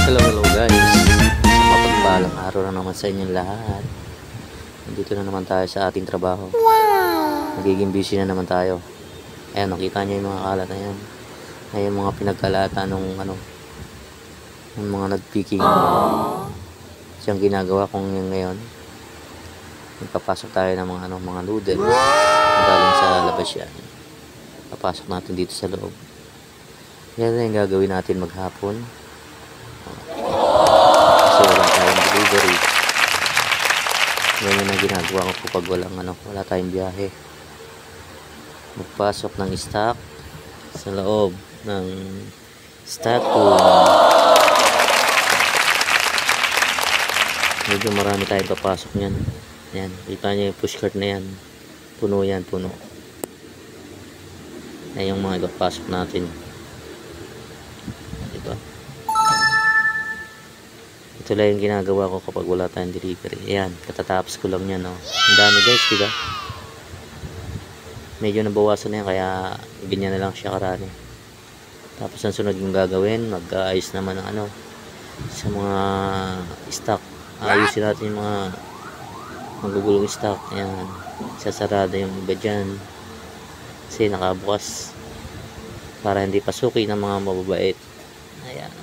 Hello guys, mapagpalang araw na naman sa inyong lahat. Nandito na naman tayo sa ating trabaho. Nagiging busy na naman tayo. Ayan, nakita nyo yung mga kalat na yan. Ayan, mga pinagkalata nung yung mga nagpicking. Siyang ginagawa kong yung ngayon. Magpapasok tayo ng mga noodles galing sa labas yan. Papasok natin dito sa loob. Yan na yung gagawin natin maghapon. Kasi wala tayong delivery. Yan yung ginagawa ko pag wala tayong biyahe. Magpasok ng stock sa loob ng stock room. Medyo marami tayong papasok nyan. Yan, kita nyo yung pushcart na yan. Puno yan, puno. Yan yung mga ipapasok natin. Diba? Ito lang yung ginagawa ko kapag wala tayong delivery. Ayan, katatapos ko lang yan. Oh. Ang dami guys, diba? Medyo nabawasan na yan, kaya ganyan na lang siya karami. Tapos ang sunod yung gagawin, mag-aayos naman ng sa mga stock. Ayusin natin yung mga magugulong stock. Ayan, sasarada yung iba dyan kasi nakabukas para hindi pasukin ng mga mababait. Ayan.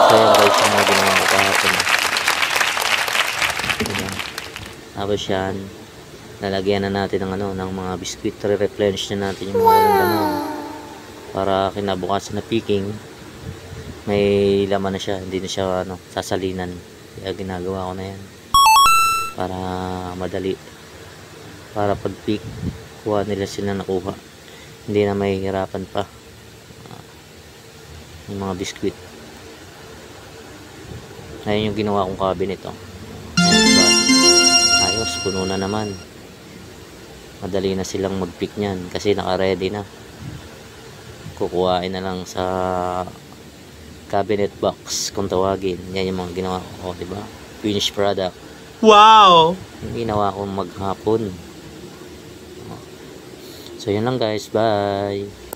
So yan guys yung mga ginawa ko kahapon. Ayan. Tapos yan, lalagyan na natin ng mga biscuit. Re-replenish na natin yung mga walang laman para kinabukasan na picking may laman na siya, hindi na siya sasalinan. Kaya ginagawa ko na yan para madali, para pag pick kuha nila sila nakuha, hindi na mahihirapan pa yung mga biscuit. Ayan yung ginawa kong cabinet. Ayan ba? Ayos, puno na naman. Madali na silang mag pick nyan kasi naka-ready na. Kukuhain na lang sa cabinet box kung tawagin. Yan yung mga ginawa ko, diba? Finished product. Wow! Yung ginawa ko maghapon. So yun lang guys, bye.